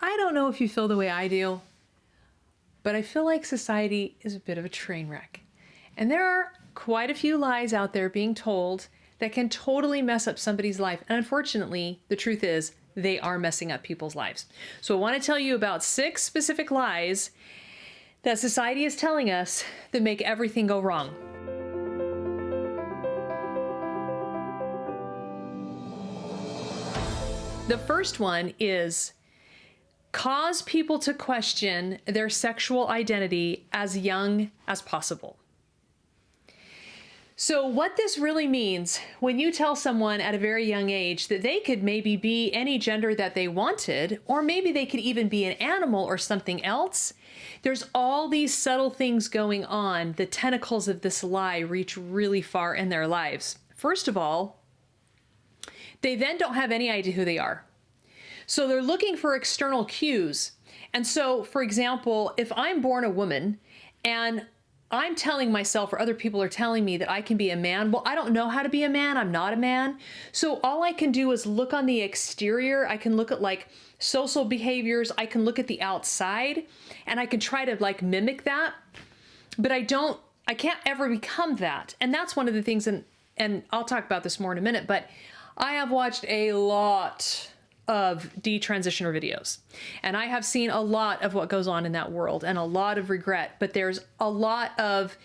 I don't know if you feel the way I do, but I feel like society is a bit of a train wreck. And there are quite a few lies out there being told that can totally mess up somebody's life. And unfortunately, the truth is they are messing up people's lives. So I want to tell you about 6 specific lies that society is telling us that make everything go wrong. The first one is cause people to question their sexual identity as young as possible. So what this really means when you tell someone at a very young age that they could maybe be any gender that they wanted, or maybe they could even be an animal or something else, there's all these subtle things going on. The tentacles of this lie reach really far in their lives. First of all, they then don't have any idea who they are. So they're looking for external cues. And so, for example, if I'm born a woman and I'm telling myself or other people are telling me that I can be a man, well, I don't know how to be a man. I'm not a man. So all I can do is look on the exterior. I can look at like social behaviors. I can look at the outside and I can try to like mimic that. But I can't ever become that. And that's one of the things, and I'll talk about this more in a minute, but I have watched a lot of detransitioner videos. And I have seen a lot of what goes on in that world and a lot of regret, but there's a lot of,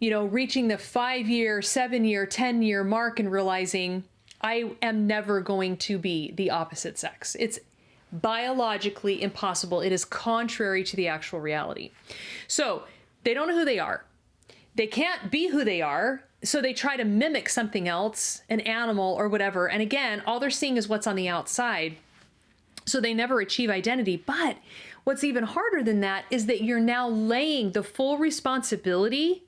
reaching the 5-year, 7-year, 10-year mark and realizing I am never going to be the opposite sex. It's biologically impossible. It is contrary to the actual reality. So they don't know who they are. They can't be who they are. So they try to mimic something else, an animal or whatever. And again, all they're seeing is what's on the outside. So they never achieve identity. But what's even harder than that is that you're now laying the full responsibility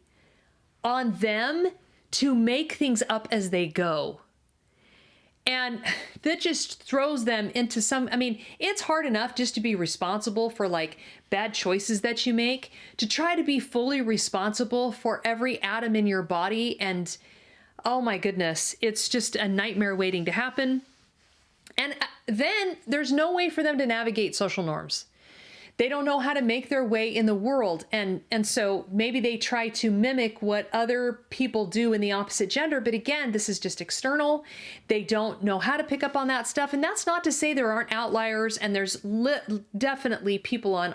on them to make things up as they go. And that just throws them into it's hard enough just to be responsible for like bad choices that you make, to try to be fully responsible for every atom in your body. And oh my goodness, it's just a nightmare waiting to happen. And then there's no way for them to navigate social norms. They don't know how to make their way in the world. And so maybe they try to mimic what other people do in the opposite gender. But again, this is just external. They don't know how to pick up on that stuff. And that's not to say there aren't outliers. And there's definitely people on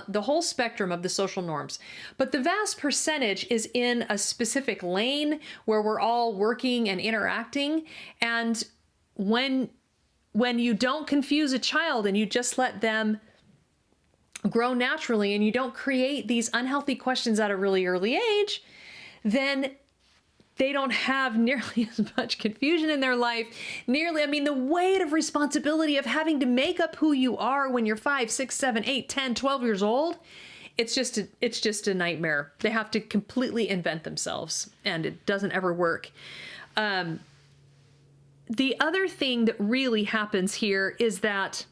the whole spectrum of the social norms. But the vast percentage is in a specific lane where we're all working and interacting. And when you don't confuse a child and you just let them grow naturally and you don't create these unhealthy questions at a really early age, then they don't have nearly as much confusion in their life. The weight of responsibility of having to make up who you are when you're 5, 6, 7, 8, 10, 12 years old, it's just a nightmare. They have to completely invent themselves and it doesn't ever work. The other thing that really happens here is that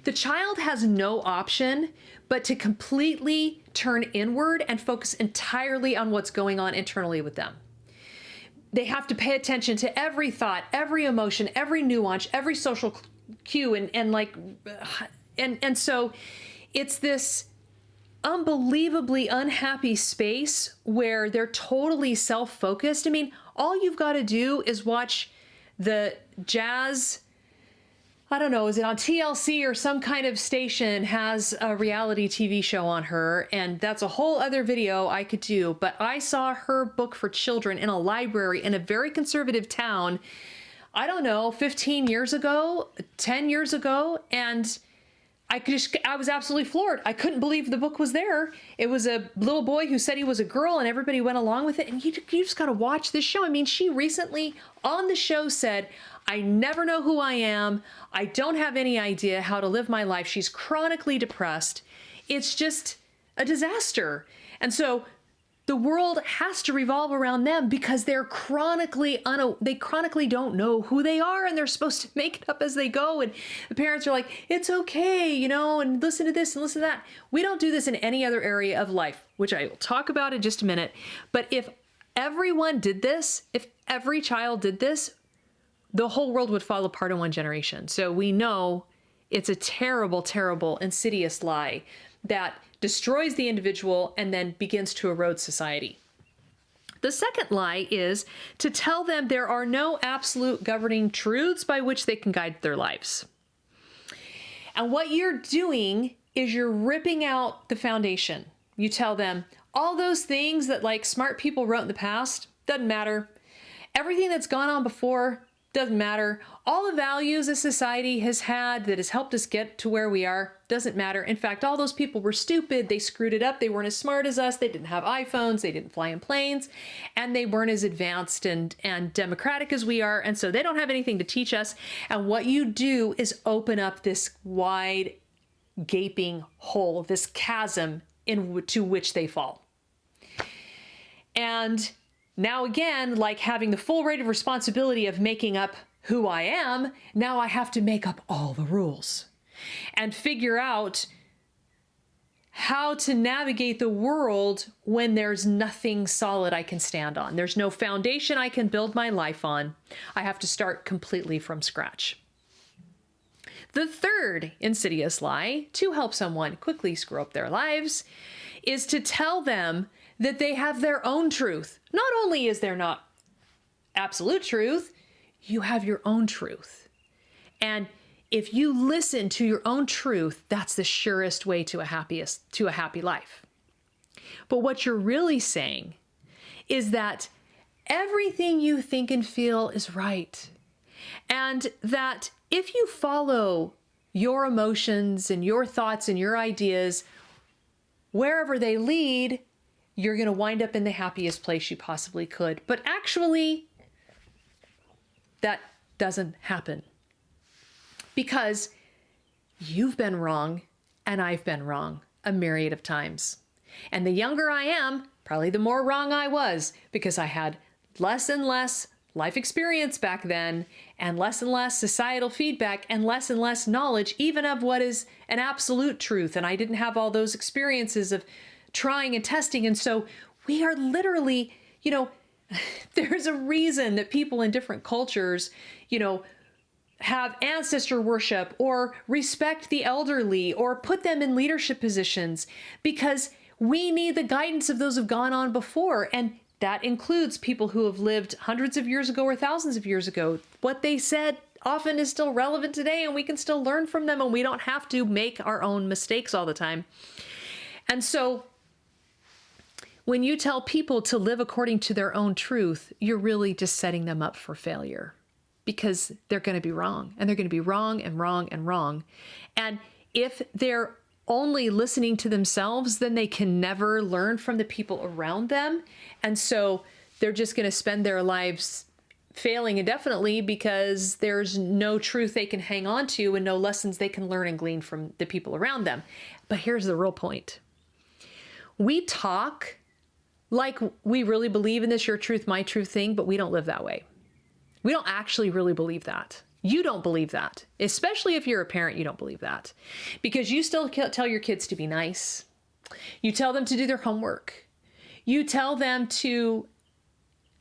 the child has no option but to completely turn inward and focus entirely on what's going on internally with them. They have to pay attention to every thought, every emotion, every nuance, every social cue, and so it's this unbelievably unhappy space where they're totally self-focused. All you've got to do is watch the Jazz, I don't know, is it on TLC or some kind of station has a reality TV show on her, and that's a whole other video I could do, but I saw her book for children in a library in a very conservative town, I don't know, 15 years ago, 10 years ago, and I was absolutely floored. I couldn't believe the book was there. It was a little boy who said he was a girl and everybody went along with it. And you just got to watch this show. She recently on the show said, I never know who I am. I don't have any idea how to live my life. She's chronically depressed. It's just a disaster. And so the world has to revolve around them because they chronically don't know who they are and they're supposed to make it up as they go. And the parents are like, it's okay, and listen to this and listen to that. We don't do this in any other area of life, which I will talk about in just a minute. But if everyone did this, if every child did this, the whole world would fall apart in one generation. So we know It's a terrible, terrible, insidious lie that destroys the individual and then begins to erode society. The second lie is to tell them there are no absolute governing truths by which they can guide their lives. And what you're doing is you're ripping out the foundation. You tell them all those things that like smart people wrote in the past, doesn't matter. Everything that's gone on before, doesn't matter. All the values a society has had that has helped us get to where we are, doesn't matter. In fact, all those people were stupid. They screwed it up. They weren't as smart as us. They didn't have iPhones. They didn't fly in planes. And they weren't as advanced and democratic as we are. And so they don't have anything to teach us. And what you do is open up this wide, gaping hole, this chasm into which they fall. And now again, like having the full weight of responsibility of making up who I am, now I have to make up all the rules and figure out how to navigate the world when there's nothing solid I can stand on. There's no foundation I can build my life on. I have to start completely from scratch. The third insidious lie to help someone quickly screw up their lives is to tell them that they have their own truth. Not only is there not absolute truth, you have your own truth. And if you listen to your own truth, that's the surest way to a happy life. But what you're really saying is that everything you think and feel is right. And that if you follow your emotions and your thoughts and your ideas, wherever they lead, you're going to wind up in the happiest place you possibly could. But actually, that doesn't happen. Because you've been wrong and I've been wrong a myriad of times. And the younger I am, probably the more wrong I was, because I had less and less life experience back then, and less societal feedback, and less knowledge, even of what is an absolute truth. And I didn't have all those experiences of trying and testing. And so we are literally, there's a reason that people in different cultures, have ancestor worship or respect the elderly or put them in leadership positions, because we need the guidance of those who've gone on before. And that includes people who have lived hundreds of years ago or thousands of years ago. What they said often is still relevant today, and we can still learn from them, and we don't have to make our own mistakes all the time. And so when you tell people to live according to their own truth, you're really just setting them up for failure, because they're going to be wrong, and they're going to be wrong and wrong and wrong. And if they're only listening to themselves, then they can never learn from the people around them. And so they're just going to spend their lives failing indefinitely, because there's no truth they can hang on to and no lessons they can learn and glean from the people around them. But here's the real point. We talk like we really believe in this your truth, my truth thing, but we don't live that way. We don't actually really believe that. You don't believe that. Especially if you're a parent, you don't believe that. Because you still tell your kids to be nice. You tell them to do their homework. You tell them to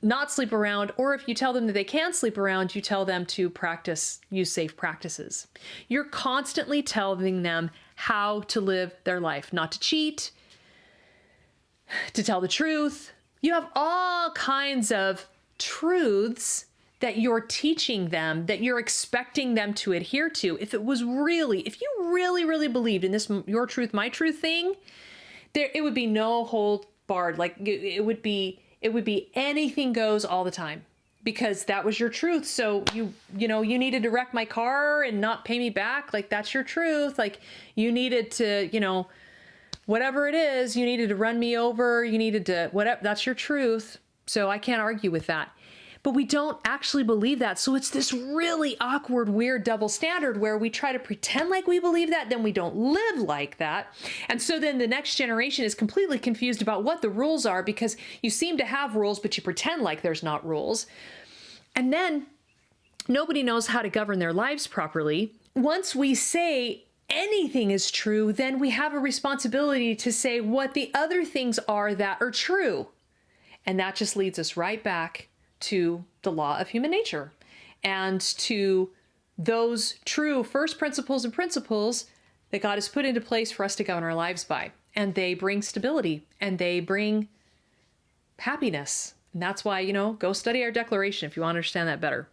not sleep around, or if you tell them that they can sleep around, you tell them to use safe practices. You're constantly telling them how to live their life, not to cheat, to tell the truth. You have all kinds of truths that you're teaching them, that you're expecting them to adhere to. If you really believed in this your truth, my truth thing, it would be no hold barred. Like it would be anything goes all the time, because that was your truth. So you needed to wreck my car and not pay me back. Like that's your truth. Like you needed to, whatever it is, you needed to run me over. You needed to, whatever, that's your truth. So I can't argue with that. But we don't actually believe that. So it's this really awkward, weird double standard where we try to pretend like we believe that, then we don't live like that. And so then the next generation is completely confused about what the rules are, because you seem to have rules, but you pretend like there's not rules. And then nobody knows how to govern their lives properly. Once we say anything is true, then we have a responsibility to say what the other things are that are true. And that just leads us right back to the law of human nature and to those true first principles and principles that God has put into place for us to govern our lives by. And they bring stability and they bring happiness. And that's why, go study our declaration if you want to understand that better.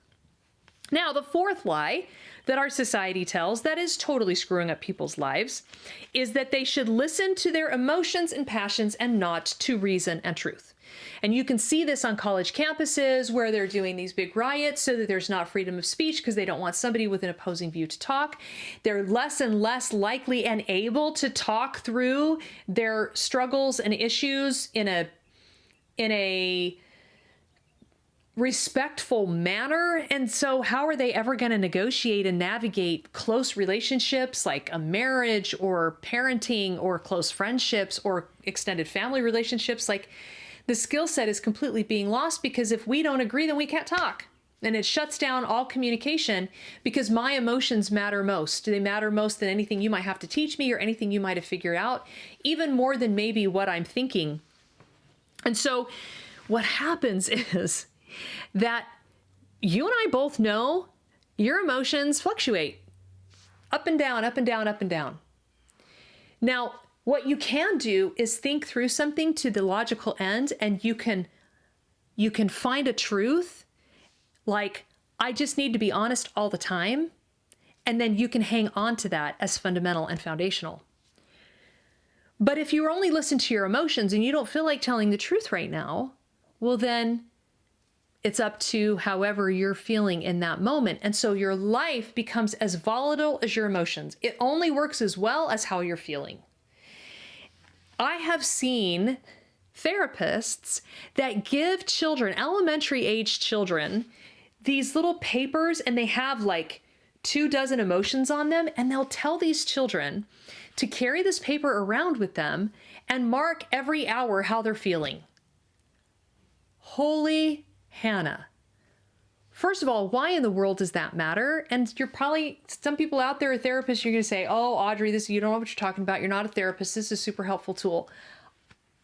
Now, the fourth lie that our society tells that is totally screwing up people's lives is that they should listen to their emotions and passions and not to reason and truth. And you can see this on college campuses where they're doing these big riots so that there's not freedom of speech because they don't want somebody with an opposing view to talk. They're less and less likely and able to talk through their struggles and issues in a respectful manner. And so how are they ever going to negotiate and navigate close relationships like a marriage or parenting or close friendships or extended family relationships? Like, the skill set is completely being lost because if we don't agree, then we can't talk. And it shuts down all communication because my emotions matter most. They matter most than anything you might have to teach me or anything you might have figured out, even more than maybe what I'm thinking. And so what happens is that you and I both know your emotions fluctuate up and down, up and down, up and down. Now, what you can do is think through something to the logical end, and you can find a truth, like, I just need to be honest all the time, and then you can hang on to that as fundamental and foundational. But if you only listen to your emotions and you don't feel like telling the truth right now, well then it's up to however you're feeling in that moment. And so your life becomes as volatile as your emotions. It only works as well as how you're feeling. I have seen therapists that give children, elementary age children, these little papers, and they have like 24 emotions on them. And they'll tell these children to carry this paper around with them and mark every hour how they're feeling. Holy Hannah. First of all, why in the world does that matter? And you're probably, some people out there are therapists, you're going to say, oh, Audrey, you don't know what you're talking about. You're not a therapist. This is a super helpful tool.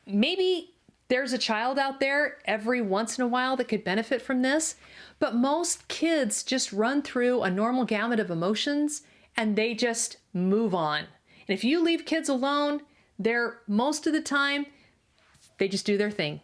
Maybe there's a child out there every once in a while that could benefit from this, but most kids just run through a normal gamut of emotions and they just move on. And if you leave kids alone, most of the time, they just do their thing.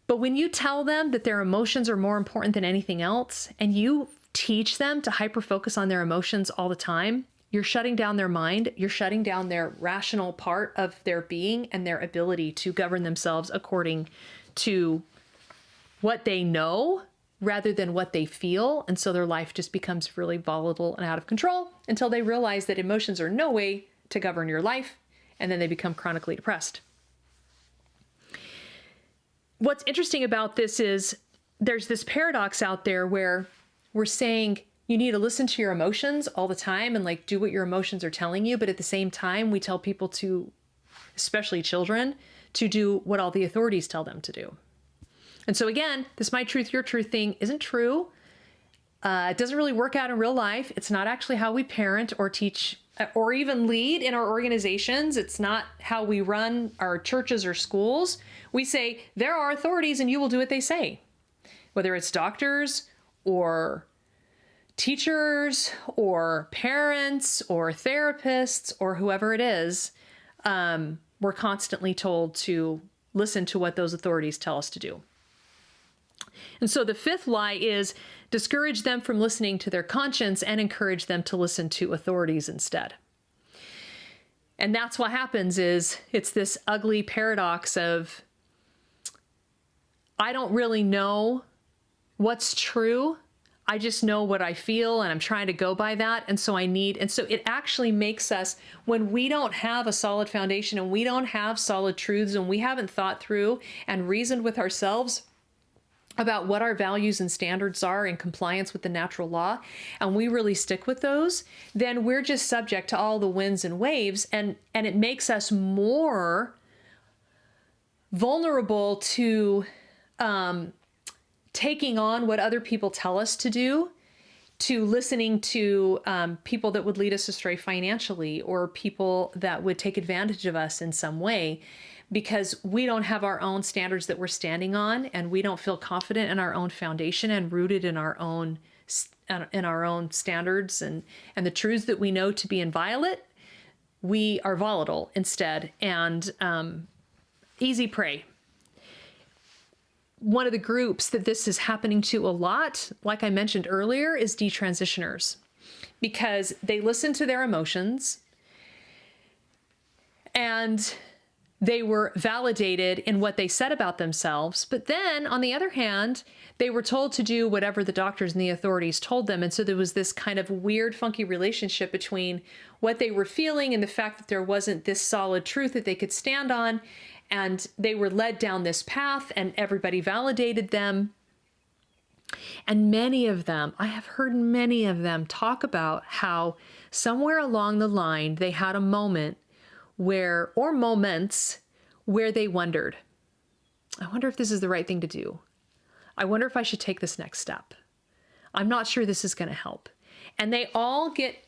But when you tell them that their emotions are more important than anything else, and you teach them to hyper-focus on their emotions all the time, you're shutting down their mind, you're shutting down their rational part of their being and their ability to govern themselves according to what they know rather than what they feel. And so their life just becomes really volatile and out of control until they realize that emotions are no way to govern your life, and then they become chronically depressed. What's interesting about this is there's this paradox out there where we're saying you need to listen to your emotions all the time and like do what your emotions are telling you. But at the same time, we tell people to, especially children, to do what all the authorities tell them to do. And so again, this my truth, your truth thing isn't true. It doesn't really work out in real life. It's not actually how we parent or teach or even lead in our organizations. It's not how we run our churches or schools. We say there are authorities and you will do what they say, whether it's doctors or teachers or parents or therapists or whoever it is. We're constantly told to listen to what those authorities tell us to do. And so the fifth lie is discourage them from listening to their conscience and encourage them to listen to authorities instead. And that's what happens is it's this ugly paradox of, I don't really know what's true. I just know what I feel and I'm trying to go by that. And so it actually makes us, when we don't have a solid foundation and we don't have solid truths and we haven't thought through and reasoned with ourselves about what our values and standards are in compliance with the natural law, and we really stick with those, then we're just subject to all the winds and waves, and it makes us more vulnerable to taking on what other people tell us to do, to listening to people that would lead us astray financially or people that would take advantage of us in some way, because we don't have our own standards that we're standing on and we don't feel confident in our own foundation and rooted in our own in our own standards and the truths that we know to be inviolate, we are volatile instead and easy prey. One of the groups that this is happening to a lot, like I mentioned earlier, is detransitioners, because they listen to their emotions and they were validated in what they said about themselves. But then, on the other hand, they were told to do whatever the doctors and the authorities told them. And so there was this kind of weird, funky relationship between what they were feeling and the fact that there wasn't this solid truth that they could stand on. And they were led down this path and everybody validated them. And many of them, I have heard many of them talk about how somewhere along the line, they had a moment where, or moments where they wondered, I wonder if this is the right thing to do. I wonder if I should take this next step. I'm not sure this is going to help. And they all get,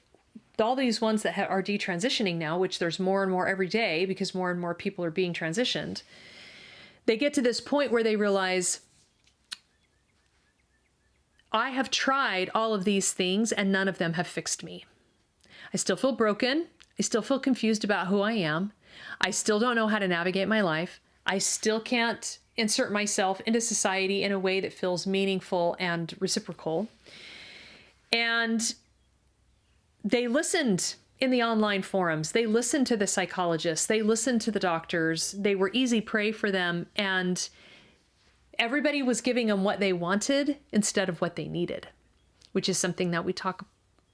all these ones that are detransitioning now, which there's more and more every day because more and more people are being transitioned. They get to this point where they realize, I have tried all of these things and none of them have fixed me. I still feel broken. I still feel confused about who I am. I still don't know how to navigate my life. I still can't insert myself into society in a way that feels meaningful and reciprocal. And they listened in the online forums. They listened to the psychologists. They listened to the doctors. They were easy prey for them. And everybody was giving them what they wanted instead of what they needed, which is something that we talk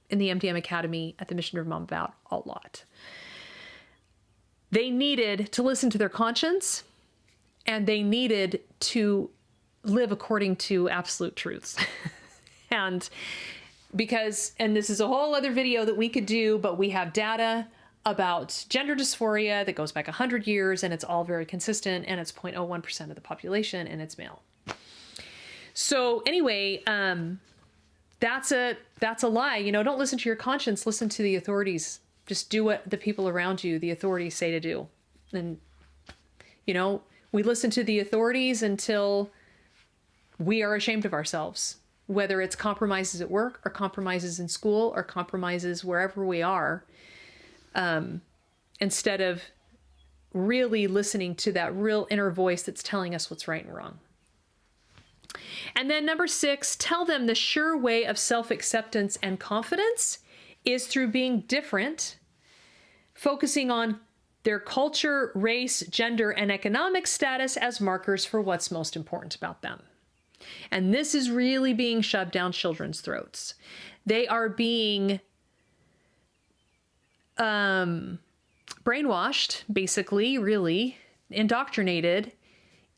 in the MDM Academy at the Mission Driven Mom about a lot. They needed to listen to their conscience and they needed to live according to absolute truths. And because, and this is a whole other video that we could do, but we have data about gender dysphoria that goes back 100 years and it's all very consistent and it's 0.01% of the population and it's male. So anyway, that's a lie. You know, don't listen to your conscience, listen to the authorities. Just do what the people around you, the authorities, say to do. And, you know, we listen to the authorities until we are ashamed of ourselves, whether it's compromises at work or compromises in school or compromises wherever we are, instead of really listening to that real inner voice that's telling us what's right and wrong. And then number 6, tell them the sure way of self-acceptance and confidence is through being different, focusing on their culture, race, gender, and economic status as markers for what's most important about them. And this is really being shoved down children's throats. They are being brainwashed, basically, really indoctrinated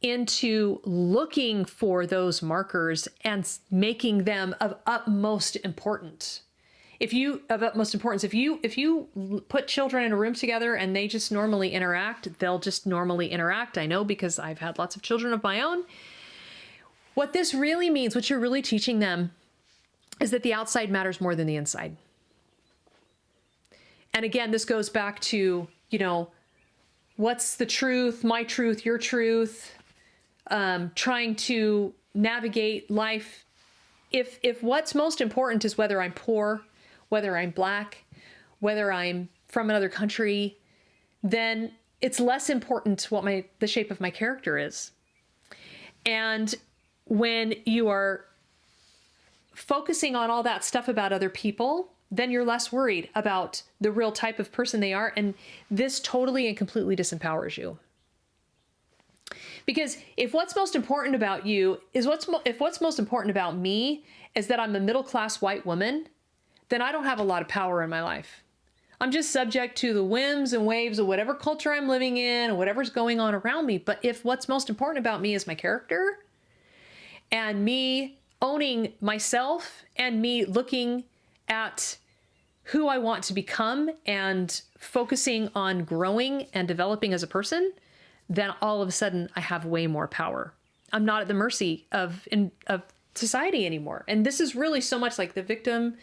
into looking for those markers and making them of utmost importance. If you put children in a room together and they just normally interact, they'll just normally interact. I know because I've had lots of children of my own. What this really means, what you're really teaching them, is that the outside matters more than the inside. And again, this goes back to, you know, what's the truth, my truth, your truth, trying to navigate life. If what's most important is whether I'm poor, whether I'm black, whether I'm from another country, then it's less important what the shape of my character is. And when you are focusing on all that stuff about other people, then you're less worried about the real type of person they are. And this totally and completely disempowers you. Because if what's most important about you is if what's most important about me is that I'm a middle-class white woman, then I don't have a lot of power in my life. I'm just subject to the whims and waves of whatever culture I'm living in or whatever's going on around me. But if what's most important about me is my character and me owning myself and me looking at who I want to become and focusing on growing and developing as a person, then all of a sudden I have way more power. I'm not at the mercy of society anymore. And this is really so much like the victim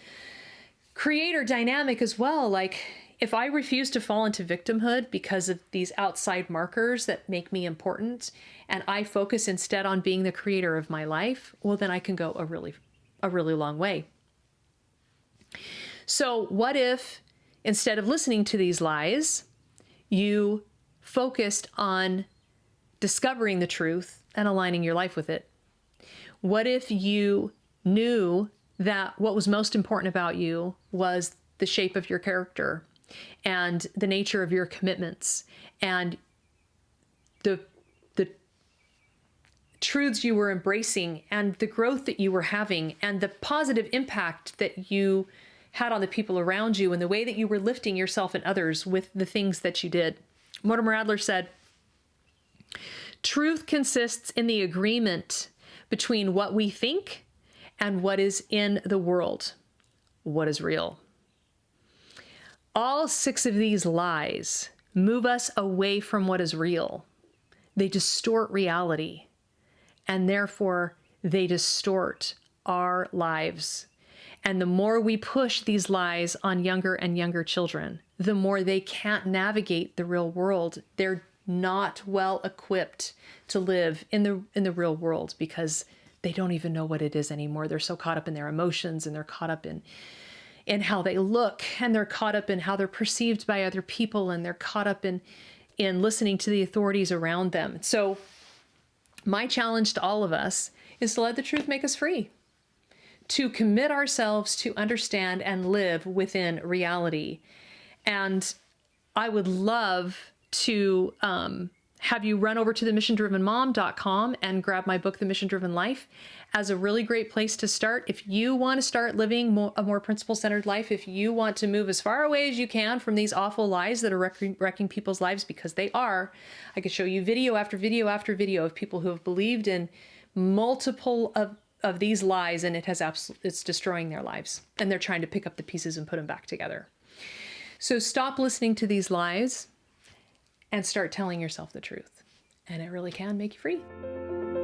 creator dynamic as well. Like if I refuse to fall into victimhood because of these outside markers that make me important, and I focus instead on being the creator of my life, well, then I can go a really long way. So what if instead of listening to these lies, you focused on discovering the truth and aligning your life with it? What if you knew that what was most important about you was the shape of your character and the nature of your commitments and the truths you were embracing and the growth that you were having and the positive impact that you had on the people around you and the way that you were lifting yourself and others with the things that you did? Mortimer Adler said, "Truth consists in the agreement between what we think and what is in the world, what is real." All 6 of these lies move us away from what is real. They distort reality, and therefore they distort our lives. And the more we push these lies on younger and younger children, the more they can't navigate the real world. They're not well equipped to live in the real world because they don't even know what it is anymore. They're so caught up in their emotions, and they're caught up in how they look, and they're caught up in how they're perceived by other people, and they're caught up in listening to the authorities around them. So my challenge to all of us is to let the truth make us free, to commit ourselves to understand and live within reality. And I would love to have you run over to themissiondrivenmom.com and grab my book, The Mission Driven Life, as a really great place to start. If you want to start living a more principle-centered life, if you want to move as far away as you can from these awful lies that are wrecking people's lives, because they are, I could show you video after video after video of people who have believed in multiple of these lies, and it's destroying their lives, and they're trying to pick up the pieces and put them back together. So stop listening to these lies and start telling yourself the truth, and it really can make you free.